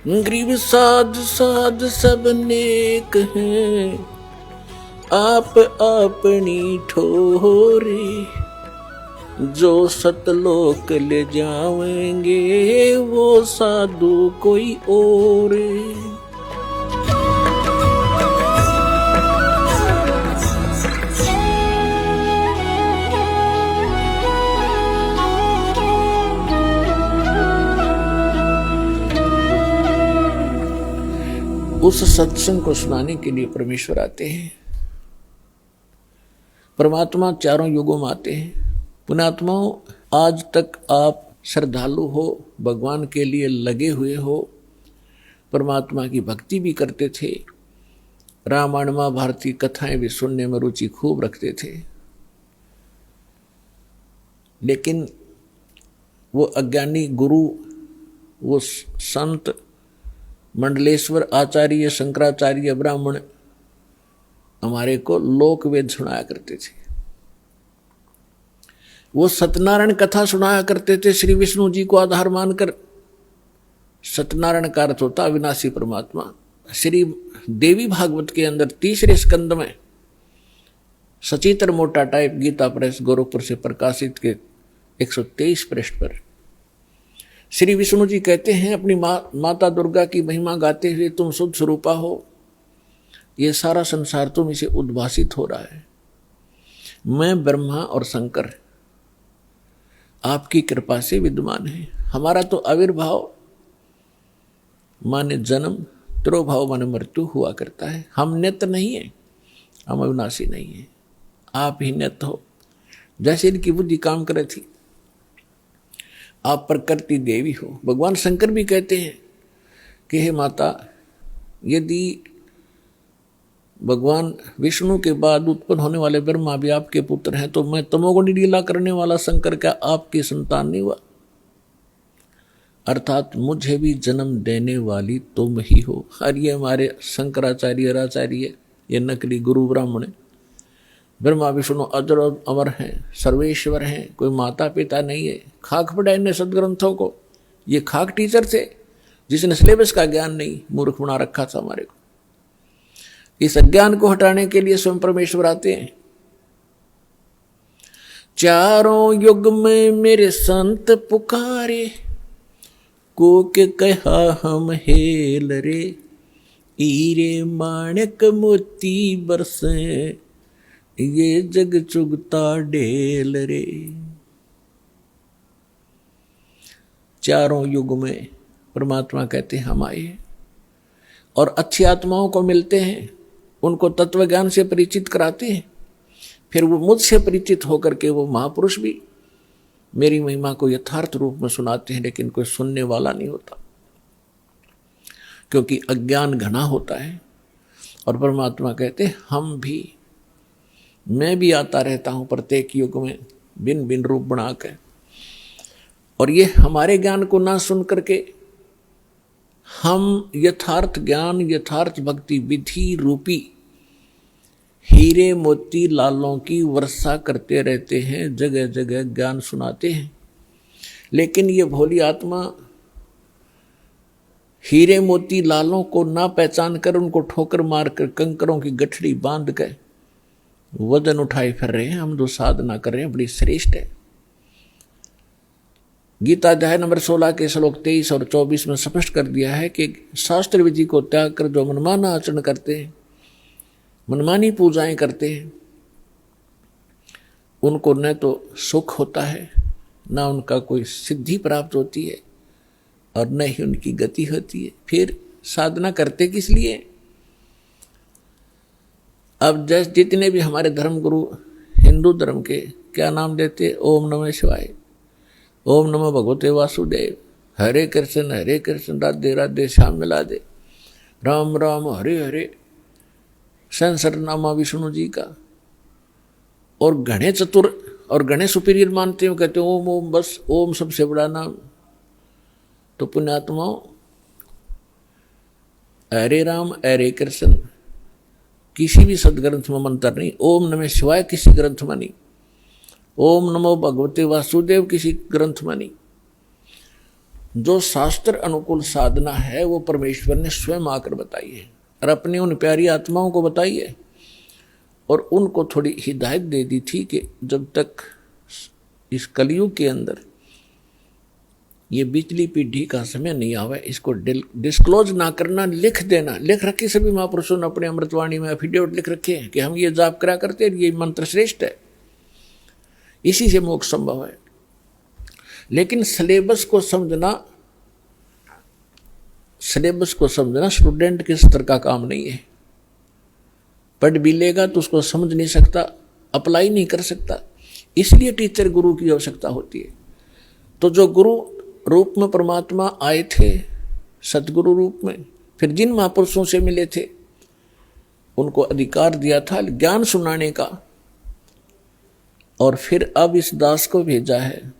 गरीब साध साध सब नेक हैं, आप अपनी ठोरे। जो सतलोक ले जाएंगे वो साधु कोई और। उस सत्संग को सुनाने के लिए परमेश्वर आते हैं। परमात्मा चारों युगों में आते हैं। पुण्यात्माओं, आज तक आप श्रद्धालु हो, भगवान के लिए लगे हुए हो, परमात्मा की भक्ति भी करते थे, रामायण महाभारत की कथाएं भी सुनने में रुचि खूब रखते थे। लेकिन वो अज्ञानी गुरु, वो संत मंडलेश्वर आचार्य, शंकराचार्य, ब्राह्मण हमारे को लोक वेद सुनाया करते थे। वो सत्यनारायण कथा सुनाया करते थे श्री विष्णु जी को आधार मानकर। सत्यनारायण का अर्थ होता अविनाशी परमात्मा। श्री देवी भागवत के अंदर तीसरे स्कंद में सचित्र मोटा टाइप गीता प्रेस गोरखपुर से प्रकाशित के 123 पृष्ठ पर श्री विष्णु जी कहते हैं अपनी माता दुर्गा की महिमा गाते हुए, तुम शुद्ध स्वरूपा हो, ये सारा संसार तुम इसे उद्भासित हो रहा है। मैं ब्रह्मा और शंकर आपकी कृपा से विद्यमान है। हमारा तो आविर्भाव माने जन्म, तिरोभाव माने मृत्यु हुआ करता है। हम नित्य नहीं है, हम अविनाशी नहीं है, आप ही नित्य हो। जैसे इनकी बुद्धि काम करे थी, आप प्रकृति देवी हो। भगवान शंकर भी कहते हैं कि हे माता, यदि भगवान विष्णु के बाद उत्पन्न होने वाले ब्रह्मा भी आपके पुत्र हैं, तो मैं तमोगुणी लीला करने वाला शंकर क्या आपकी संतान नहीं हुआ? अर्थात मुझे भी जन्म देने वाली तुम ही हो। और ये हमारे शंकराचार्य आचार्य, ये नकली गुरु ब्राह्मण, ब्रह्मा विष्णु अजर और अमर हैं, सर्वेश्वर हैं, कोई माता पिता नहीं है। खाक पढ़ाए इन्हें सदग्रंथों को। ये खाक टीचर थे जिसने सिलेबस का ज्ञान नहीं, मूर्ख बना रखा था हमारे को। इस अज्ञान को हटाने के लिए स्वयं परमेश्वर आते हैं। चारों युग में मेरे संत पुकारे, को के कहा हम हेल रे। हीरे माणक मोती बरसे, ये जग चुगता ढेल रे। चारों युग में परमात्मा कहते हैं हम आए और अच्छी आत्माओं को मिलते हैं, उनको तत्व ज्ञान से परिचित कराते हैं। फिर वो मुझसे परिचित होकर के वो महापुरुष भी मेरी महिमा को यथार्थ रूप में सुनाते हैं, लेकिन कोई सुनने वाला नहीं होता, क्योंकि अज्ञान घना होता है। और परमात्मा कहते हैं हम भी, मैं भी आता रहता हूं प्रत्येक युग में भिन्न भिन्न रूप बनाकर। और ये हमारे ज्ञान को ना सुन करके हम यथार्थ ज्ञान, यथार्थ भक्ति विधि रूपी हीरे मोती लालों की वर्षा करते रहते हैं, जगह जगह ज्ञान सुनाते हैं। लेकिन ये भोली आत्मा हीरे मोती लालों को ना पहचान कर, उनको ठोकर मारकर कंकरों की गठड़ी बांध कर वजन उठाए फिर रहे हैं। हम जो साधना कर रहे हैं बड़ी श्रेष्ठ है। गीता अध्याय नंबर 16 के श्लोक 23 और 24 में स्पष्ट कर दिया है कि शास्त्र विधि को त्याग कर जो मनमाना आचरण करते हैं, मनमानी पूजाएं करते हैं, उनको न तो सुख होता है, न उनका कोई सिद्धि प्राप्त होती है, और न ही उनकी गति होती है। फिर साधना करते किस लिए? अब जैसे जितने भी हमारे धर्म गुरु हिंदू धर्म के क्या नाम देते, ओम नमः शिवाय, ओम नमः भगवते वासुदेव, हरे कृष्ण राधे राधे श्याम मिला दे, राम राम हरे हरे, सहस्रनामा विष्णु जी का। और घने चतुर और घने सुपीरियर मानते हो, कहते ओम ओम, बस ओम सबसे बड़ा नाम। तो पुण्यात्माओं, हरे राम हरे कृष्ण किसी भी सदग्रंथ में मंत्र नहीं, ओम नमः शिवाय किसी ग्रंथ में नहीं, ओम नमो भगवते वासुदेव किसी ग्रंथ में नहीं। जो शास्त्र अनुकूल साधना है वो परमेश्वर ने स्वयं आकर बताई है और अपनी उन प्यारी आत्माओं को बताई है और उनको थोड़ी हिदायत दे दी थी कि जब तक इस कलयुग के अंदर ये बिजली पीढ़ी का समय नहीं आवे, इसको डिस्क्लोज ना करना, लिख देना। लिख रखी सभी महापुरुषों ने अपने अमृतवाणी में एफिडेविट लिख रखे हैं कि हम ये जाप करा करते हैं, ये मंत्र श्रेष्ठ है, इसी से मोक्ष संभव है। लेकिन सिलेबस को समझना स्टूडेंट के स्तर का काम नहीं है। पढ़ भी लेगा तो उसको समझ नहीं सकता, अप्लाई नहीं कर सकता। इसलिए टीचर गुरु की आवश्यकता होती है। तो जो गुरु रूप में परमात्मा आए थे, सतगुरु रूप में, फिर जिन महापुरुषों से मिले थे उनको अधिकार दिया था ज्ञान सुनाने का, और फिर अब इस दास को भेजा है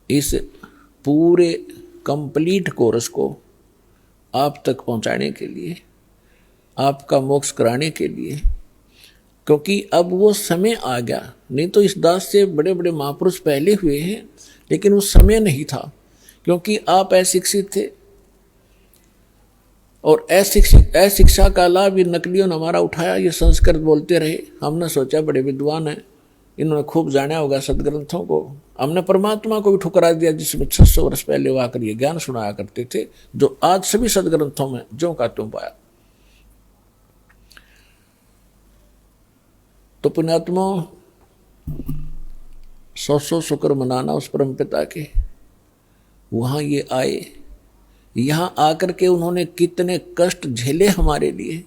इस पूरे कंप्लीट कोर्स को आप तक पहुंचाने के लिए, आपका मोक्ष कराने के लिए। क्योंकि अब वो समय आ गया, नहीं तो इस दास से बड़े बड़े महापुरुष पहले हुए हैं, लेकिन वो समय नहीं था, क्योंकि आप अशिक्षित थे और अशिक्षा का लाभ ये नकलियों ने हमारा उठाया। ये संस्कृत बोलते रहे, हमने सोचा बड़े विद्वान हैं, इन्होंने खूब जाना होगा सदग्रंथों को। हमने परमात्मा को भी ठुकरा दिया जिसमें 600 वर्ष पहले वो आकर ये ज्ञान सुनाया करते थे, जो आज सभी सदग्रंथों में ज्यों का त्यों पाया। तो पुण्यात्मा 100 शुक्र मनाना उस परम पिता के। वहां ये आए, यहां आकर के उन्होंने कितने कष्ट झेले हमारे लिए।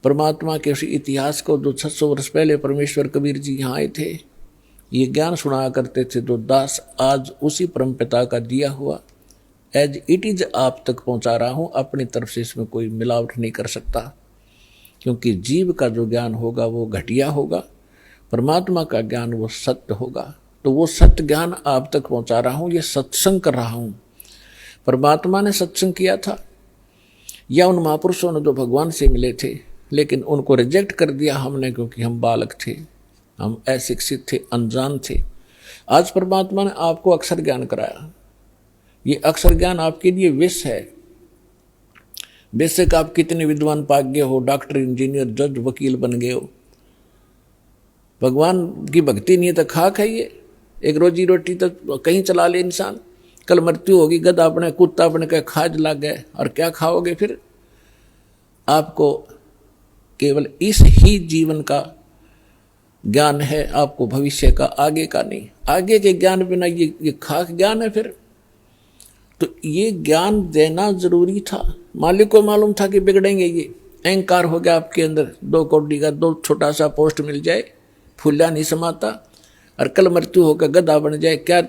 परमात्मा के उस इतिहास को जो 600 वर्ष पहले परमेश्वर कबीर जी यहाँ आए थे, ये ज्ञान सुनाया करते थे, जो दास आज उसी परम पिता का दिया हुआ एज इट इज आप तक पहुंचा रहा हूं। अपनी तरफ से इसमें कोई मिलावट नहीं कर सकता, क्योंकि जीव का जो ज्ञान होगा वो घटिया होगा, परमात्मा का ज्ञान वो सत्य होगा। तो वो सत्य ज्ञान आप तक पहुंचा रहा हूं, ये सत्संग कर रहा हूं। परमात्मा ने सत्संग किया था या उन महापुरुषों ने जो भगवान से मिले थे, लेकिन उनको रिजेक्ट कर दिया हमने, क्योंकि हम बालक थे, हम अशिक्षित थे, अनजान थे। आज परमात्मा ने आपको अक्षर ज्ञान कराया। ये अक्षर ज्ञान आपके लिए विष है। बेशक आप कितने विद्वान पाक गए हो, डॉक्टर, इंजीनियर, जज, वकील बन गए हो, भगवान की भक्ति नहीं है तो खाक है ये। एक रोजी रोटी तो कहीं चला ले इंसान, कल मृत्यु होगी, गधा अपने कुत्ता अपने का खाज लग गए, और क्या खाओगे फिर? आपको केवल इस ही जीवन का ज्ञान है, आपको भविष्य का, आगे का नहीं। आगे के ज्ञान बिना ये खाक ज्ञान है फिर। तो ये ज्ञान देना जरूरी था। मालिक को मालूम था कि बिगड़ेंगे ये। अहंकार हो गया आपके अंदर, 2 कौड़ी का 2 छोटा सा पोस्ट मिल जाए, फूला नहीं समाता, और कल मृत्यु होकर गधा बन जाए, क्या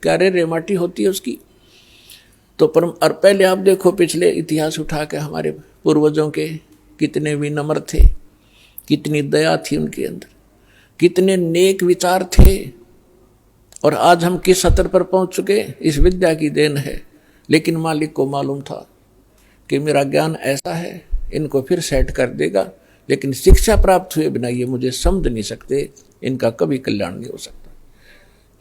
रे माटी होती है उसकी। तो परम, और पहले आप देखो पिछले इतिहास उठा के हमारे पूर्वजों के, कितने विनम्र थे, कितनी दया थी उनके अंदर, कितने नेक विचार थे, और आज हम किस स्तर पर पहुंच चुके, इस विद्या की देन है। लेकिन मालिक को मालूम था कि मेरा ज्ञान ऐसा है, इनको फिर सेट कर देगा, लेकिन शिक्षा प्राप्त हुए बिना ये मुझे समझ नहीं सकते, इनका कभी कल्याण नहीं हो सकता।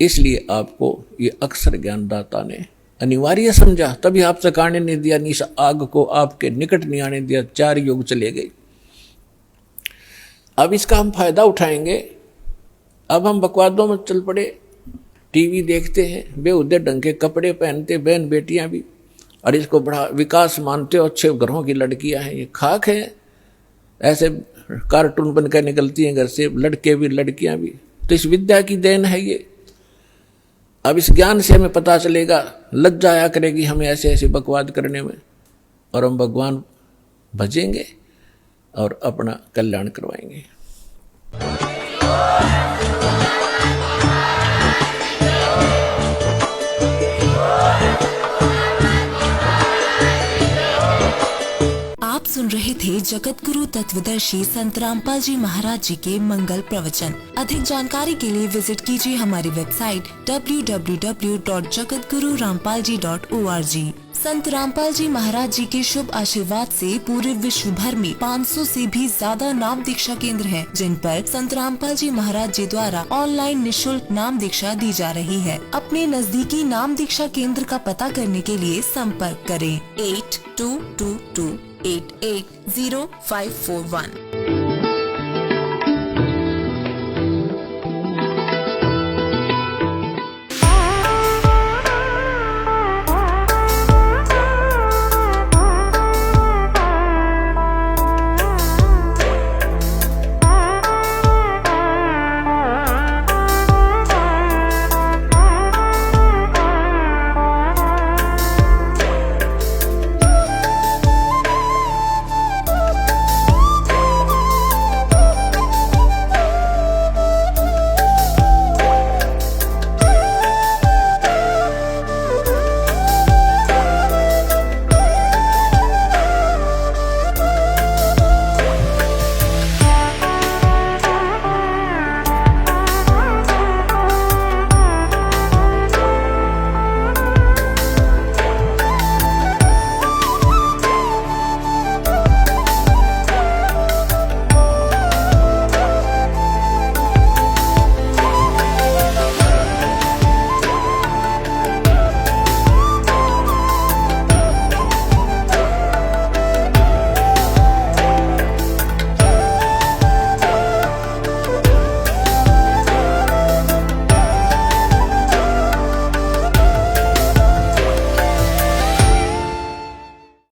इसलिए आपको ये अक्षर ज्ञानदाता ने अनिवार्य समझा, तभी आप तक आने नहीं दिया, निस आग को आपके निकट नहीं आने दिया। 4 युग चले गए। अब इसका हम फायदा उठाएंगे। अब हम बकवादों में चल पड़े, टीवी देखते हैं, बेहुदे ढंग के कपड़े पहनते बहन बेटियां भी, और इसको बड़ा विकास मानते हो, अच्छे घरों की लड़कियां हैं। ये खाक है, ऐसे कार्टून बनकर निकलती हैं घर से, लड़के भी लड़कियां भी। तो इस विद्या की देन है ये। अब इस ज्ञान से हमें पता चलेगा, लज्जा आया करेगी हमें ऐसे ऐसे बकवाद करने में, और हम भगवान भजेंगे और अपना कल्याण करवाएंगे। आप सुन रहे थे जगत गुरु तत्वदर्शी संत रामपाल जी महाराज जी के मंगल प्रवचन। अधिक जानकारी के लिए विजिट कीजिए हमारी वेबसाइट www.jagatgururampalji.org। संत रामपाल जी महाराज जी के शुभ आशीर्वाद से पूरे विश्व भर में 500 से भी ज्यादा नाम दीक्षा केंद्र हैं, जिन पर संत रामपाल जी महाराज जी द्वारा ऑनलाइन निशुल्क नाम दीक्षा दी जा रही है। अपने नजदीकी नाम दीक्षा केंद्र का पता करने के लिए संपर्क करें 8222880541।